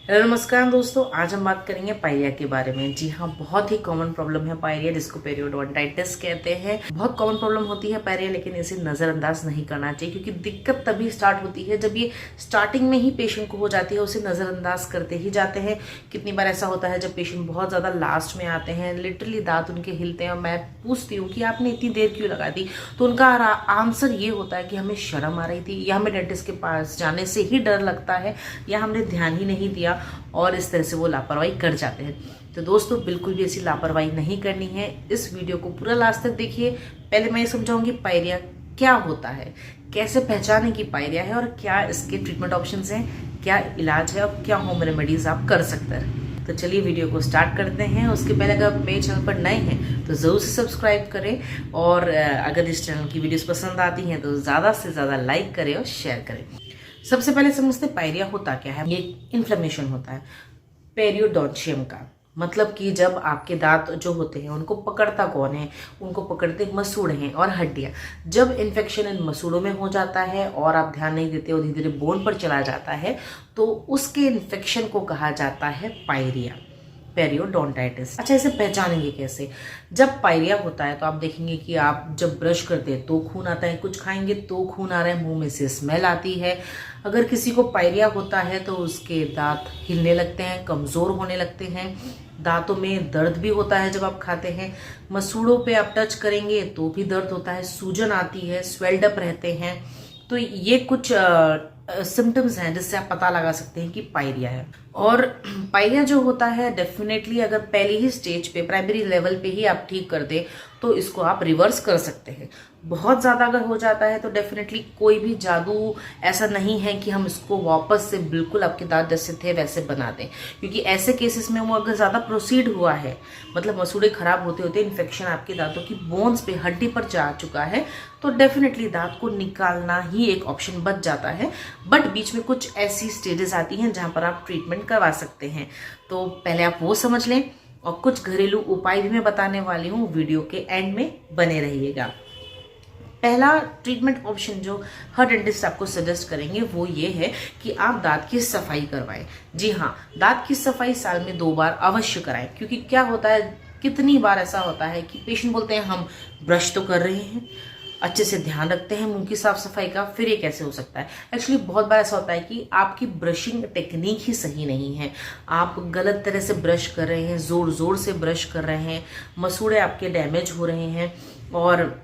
Hello नमस्कार दोस्तों, आज हम बात करेंगे पायरिया के बारे में। जी हाँ, बहुत ही कॉमन प्रॉब्लम है पायरिया, जिसको पेरियोडोंटाइटिस कहते हैं। बहुत कॉमन प्रॉब्लम होती है पायरिया, लेकिन इसे नज़रअंदाज नहीं करना चाहिए, क्योंकि दिक्कत तभी स्टार्ट होती है जब ये स्टार्टिंग में ही पेशेंट को हो जाती है। उसे नज़रअंदाज करते ही जाते हैं। कितनी बार ऐसा होता है जब पेशेंट बहुत ज़्यादा लास्ट में आते हैं, लिटरली दांत उनके हिलते हैं और मैं पूछती हूँ कि आपने इतनी देर क्यों लगा दी, तो उनका आंसर ये होता है कि हमें शर्म आ रही थी, या हमें डेंटिस्ट के पास जाने से ही डर लगता है, या हमने ध्यान ही नहीं दिया, और इस तरह से वो लापरवाही कर जाते हैं। तो दोस्तों, बिल्कुल भी ऐसी लापरवाही नहीं करनी है। इस वीडियो को पूरा लास्ट तक देखिए। पहले मैं ये समझाऊंगी पायरिया क्या होता है, कैसे पहचाने की पायरिया है, और क्या इसके ट्रीटमेंट ऑप्शंस हैं, क्या इलाज है, और क्या होम रेमेडीज आप कर सकते हैं। तो चलिए वीडियो को स्टार्ट करते हैं। उसके पहले अगर आप मेरे चैनल पर नए हैं तो ज़रूर से सब्सक्राइब करें, और अगर इस चैनल की वीडियोस पसंद आती हैं तो ज़्यादा से ज़्यादा लाइक करें और शेयर करें। सबसे पहले समझते पायरिया होता क्या है। ये इन्फ्लेमेशन होता है पेरियोडोंशियम का, मतलब कि जब आपके दांत जो होते हैं उनको पकड़ता कौन है, उनको पकड़ते मसूड़ हैं और हड्डियां। जब इन्फेक्शन इन मसूड़ों में हो जाता है और आप ध्यान नहीं देते और धीरे धीरे बोन पर चला जाता है, तो उसके इन्फेक्शन को कहा जाता है पायरिया, पेरियोडोंटाइटिस। अच्छा, इसे पहचानेंगे कैसे। जब पायरिया होता है तो आप देखेंगे कि आप जब ब्रश करते हैं तो खून आता है, कुछ खाएंगे तो खून आ रहा है, मुंह में से स्मेल आती है। अगर किसी को पायरिया होता है तो उसके दांत हिलने लगते हैं, कमज़ोर होने लगते हैं, दांतों में दर्द भी होता है जब आप खाते हैं, मसूड़ों पे आप टच करेंगे तो भी दर्द होता है, सूजन आती है, स्वेल्ड अप रहते हैं। तो ये कुछ सिम्टम्स हैं जिससे आप पता लगा सकते हैं कि पायरिया है। और पायरिया जो होता है, डेफिनेटली अगर पहली ही स्टेज पे, प्राइमरी लेवल पे ही आप ठीक कर दें तो इसको आप रिवर्स कर सकते हैं। बहुत ज़्यादा अगर हो जाता है तो डेफिनेटली कोई भी जादू ऐसा नहीं है कि हम इसको वापस से बिल्कुल आपके दांत जैसे थे वैसे बना दें, क्योंकि ऐसे केसेस में वो अगर ज़्यादा प्रोसीड हुआ है, मतलब मसूड़े खराब होते होते इन्फेक्शन आपके दांतों की बोन्स पे, हड्डी पर जा चुका है, तो डेफिनेटली दांत को निकालना ही एक ऑप्शन बच जाता है। बट बीच में कुछ ऐसी स्टेजेस आती हैं जहाँ पर आप ट्रीटमेंट करवा सकते हैं। तो पहले आप वो समझ लें, और कुछ घरेलू उपाय भी मैं बताने वाली हूँ, वीडियो के एंड में बने रहिएगा। पहला ट्रीटमेंट ऑप्शन जो हर डेंटिस्ट आपको सजेस्ट करेंगे वो ये है कि आप दांत की सफाई करवाएं। जी हाँ, दांत की सफाई साल में 2 बार अवश्य कराएं, क्योंकि क्या होता है, कितनी बार ऐसा होता है कि पेशेंट बोलते हैं हम ब्रश तो कर रहे हैं, अच्छे से ध्यान रखते हैं मुंह की साफ सफाई का, फिर ये कैसे हो सकता है। एक्चुअली बहुत बार ऐसा होता है कि आपकी ब्रशिंग टेक्निक ही सही नहीं है, आप गलत तरह से ब्रश कर रहे हैं, जोर जोर से ब्रश कर रहे हैं, मसूड़े आपके डैमेज हो रहे हैं, और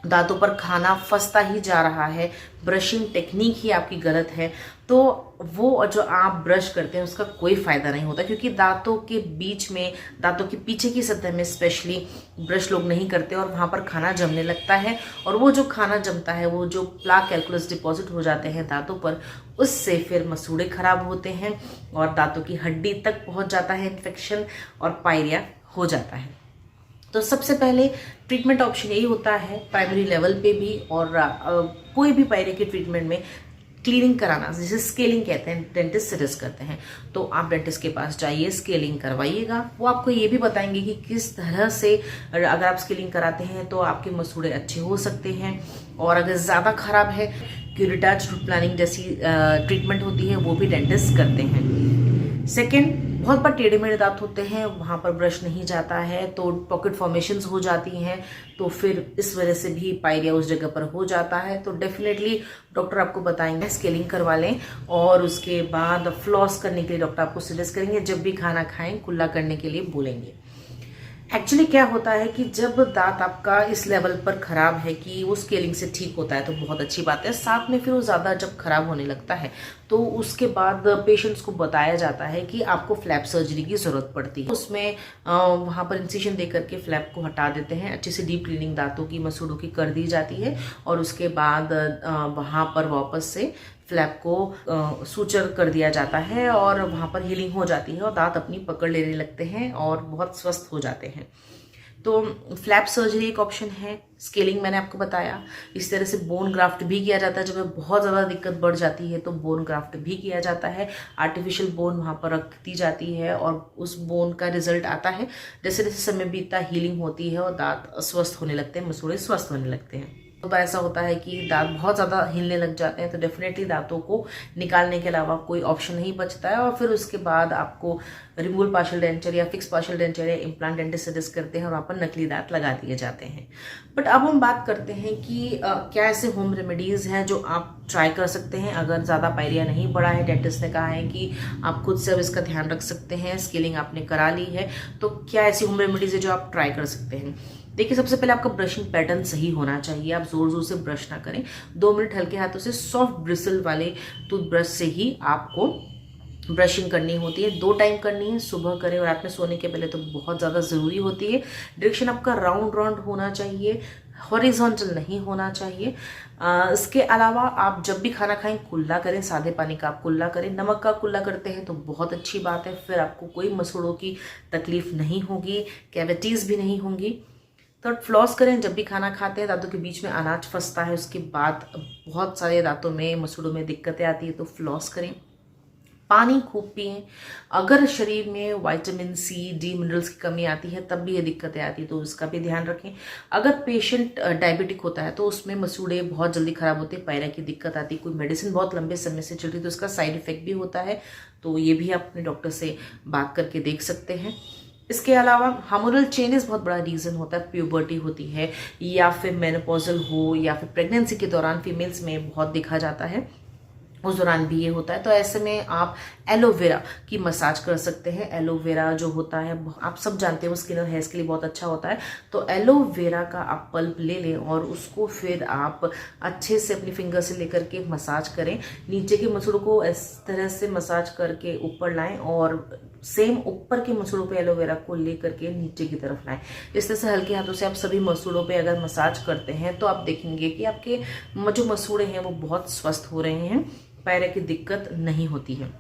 दांतों पर खाना फंसता ही जा रहा है, ब्रशिंग टेक्निक ही आपकी गलत है, तो वो जो आप ब्रश करते हैं उसका कोई फ़ायदा नहीं होता, क्योंकि दांतों के बीच में, दांतों के पीछे की सतह में स्पेशली ब्रश लोग नहीं करते और वहाँ पर खाना जमने लगता है, और वो जो खाना जमता है, वो जो प्लाक कैलकुलस डिपॉजिट हो जाते हैं दांतों पर, उससे फिर मसूड़े खराब होते हैं और दांतों की हड्डी तक पहुँच जाता है इन्फेक्शन, और पायरिया हो जाता है। तो सबसे पहले ट्रीटमेंट ऑप्शन यही होता है प्राइमरी लेवल पे भी, और कोई भी पायरिया के ट्रीटमेंट में क्लीनिंग कराना, जिसे स्केलिंग कहते हैं, डेंटिस्ट सजेस्ट करते हैं। तो आप डेंटिस्ट के पास जाइए, स्केलिंग करवाइएगा। वो आपको ये भी बताएंगे कि किस तरह से अगर आप स्केलिंग कराते हैं तो आपके मसूड़े अच्छे हो सकते हैं, और अगर ज़्यादा खराब है, क्यूरेटाज रूट प्लानिंग जैसी ट्रीटमेंट होती है, वो भी डेंटिस्ट करते हैं। सेकेंड, बहुत बार टेढ़े मेढ़े दांत होते हैं, वहाँ पर ब्रश नहीं जाता है तो पॉकेट फॉर्मेशंस हो जाती हैं, तो फिर इस वजह से भी पायरिया उस जगह पर हो जाता है। तो डेफिनेटली डॉक्टर आपको बताएंगे स्केलिंग करवा लें, और उसके बाद फ्लॉस करने के लिए डॉक्टर आपको सजेस्ट करेंगे, जब भी खाना खाएं कुल्ला करने के लिए बोलेंगे। एक्चुअली क्या होता है कि जब दांत आपका इस लेवल पर खराब है कि वो स्केलिंग से ठीक होता है तो बहुत अच्छी बात है, साथ में फिर वो ज़्यादा जब खराब होने लगता है तो उसके बाद पेशेंट्स को बताया जाता है कि आपको फ्लैप सर्जरी की ज़रूरत पड़ती है। उसमें वहाँ पर इंसिजन दे करके फ्लैप को हटा देते हैं, अच्छे से डीप क्लीनिंग दांतों की, मसूड़ों की कर दी जाती है, और उसके बाद वहाँ पर वापस से फ्लैप को सूचर कर दिया जाता है, और वहाँ पर हीलिंग हो जाती है और दांत अपनी पकड़ लेने लगते हैं और बहुत स्वस्थ हो जाते हैं। तो फ्लैप सर्जरी एक ऑप्शन है। स्केलिंग मैंने आपको बताया। इस तरह से बोन ग्राफ्ट भी किया जाता है, जब बहुत ज़्यादा दिक्कत बढ़ जाती है तो बोन ग्राफ्ट भी किया जाता है। आर्टिफिशियल बोन वहाँ पर रख दी जाती है और उस बोन का रिजल्ट आता है। जैसे जैसे समय बीतता हीलिंग होती है और दांत स्वस्थ होने लगते हैं, मसूड़े स्वस्थ होने लगते हैं। तो ऐसा होता है कि दांत बहुत ज़्यादा हिलने लग जाते हैं, तो डेफिनेटली दांतों को निकालने के अलावा कोई ऑप्शन नहीं बचता है, और फिर उसके बाद आपको रिमूवल पार्शियल डेंचर या फिक्स पार्शियल डेंचर या इम्प्लांट डेंटिस्ट सजेस्ट करते हैं और वहाँ पर नकली दांत लगा दिए जाते हैं। बट अब हम बात करते हैं कि क्या ऐसे होम रेमेडीज़ हैं जो आप ट्राई कर सकते हैं अगर ज़्यादा पायरिया नहीं बढ़ा है। डेंटिस्ट ने कहा है कि आप खुद से अब इसका ध्यान रख सकते हैं, स्केलिंग आपने करा ली है, तो क्या ऐसी होम रेमेडीज़ है जो आप ट्राई कर सकते हैं। देखिए, सबसे पहले आपका ब्रशिंग पैटर्न सही होना चाहिए। आप जोर जोर से ब्रश ना करें, 2 मिनट हल्के हाथों से सॉफ्ट ब्रिसल वाले टूथब्रश से ही आपको ब्रशिंग करनी होती है। 2 टाइम करनी है, सुबह करें और रात में सोने के पहले, तो बहुत ज़्यादा ज़रूरी होती है। डायरेक्शन आपका राउंड राउंड होना चाहिए, हॉरिजॉन्टल नहीं होना चाहिए। इसके अलावा आप जब भी खाना खाएं कुल्ला करें, सादे पानी का आप कुल्ला करें। नमक का कुल्ला करते हैं तो बहुत अच्छी बात है, फिर आपको कोई मसूड़ों की तकलीफ नहीं होगी, कैविटीज़ भी नहीं होंगी। तो फ्लॉस करें जब भी खाना खाते हैं, दांतों के बीच में अनाज फंसता है, उसके बाद बहुत सारे दांतों में मसूड़ों में दिक्कतें आती है, तो फ्लॉस करें। पानी खूब पिएं। अगर शरीर में विटामिन सी, डी मिनरल्स की कमी आती है तब भी ये दिक्कतें आती है, तो उसका भी ध्यान रखें। अगर पेशेंट डायबिटिक होता है तो उसमें मसूड़े बहुत जल्दी खराब होते हैं, पायरिया की दिक्कत आती है, कोई मेडिसिन बहुत लंबे समय से चल रही है तो उसका साइड इफेक्ट भी होता है, तो ये भी आप अपने डॉक्टर से बात करके देख सकते हैं। इसके अलावा हार्मोनल चेंजेस बहुत बड़ा रीज़न होता है। प्यूबर्टी होती है या फिर मेनोपॉजल हो या फिर प्रेगनेंसी के दौरान फीमेल्स में बहुत देखा जाता है, उस दौरान भी ये होता है। तो ऐसे में आप एलोवेरा की मसाज कर सकते हैं। एलोवेरा जो होता है आप सब जानते हैं वो स्किन और हेयर्स के लिए बहुत अच्छा होता है। तो एलोवेरा का आप पल्प ले लें और उसको फिर आप अच्छे से अपनी फिंगर से लेकर के मसाज करें। नीचे के मसूड़ों को इस तरह से मसाज करके ऊपर लाएं और सेम ऊपर के मसूड़ों पे एलोवेरा को लेकर के नीचे की तरफ लाएं। इस तरह से हल्के हाथों से आप सभी मसूड़ों पे अगर मसाज करते हैं तो आप देखेंगे कि आपके जो मसूड़े हैं वो बहुत स्वस्थ हो रहे हैं, पायरिया की दिक्कत नहीं होती है।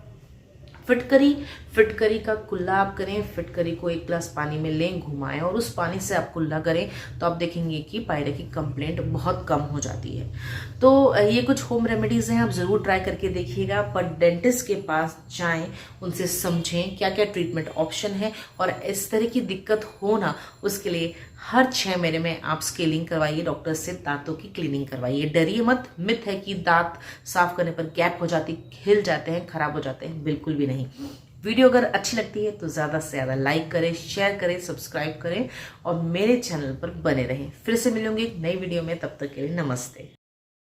फिटकरी का कुल्ला आप करें। फिटकरी को 1 गिलास पानी में लें, घुमाएं और उस पानी से आप कुल्ला करें, तो आप देखेंगे कि पायरिया की कंप्लेंट बहुत कम हो जाती है। तो ये कुछ होम रेमेडीज़ हैं, आप ज़रूर ट्राई करके देखिएगा। पर डेंटिस्ट के पास जाएं, उनसे समझें क्या क्या ट्रीटमेंट ऑप्शन है, और इस तरह की दिक्कत हो ना उसके लिए हर 6 महीने में आप स्केलिंग करवाइए, डॉक्टर से दांतों की क्लीनिंग करवाइए। डरिए मत। मिथ है कि दांत साफ करने पर गैप हो जाती, हिल जाते हैं, खराब हो जाते हैं, बिल्कुल भी नहीं। वीडियो अगर अच्छी लगती है तो ज़्यादा से ज़्यादा लाइक करें, शेयर करें, सब्सक्राइब करें और मेरे चैनल पर बने रहें। फिर से मिलूंगी एक नई वीडियो में, तब तक के लिए नमस्ते।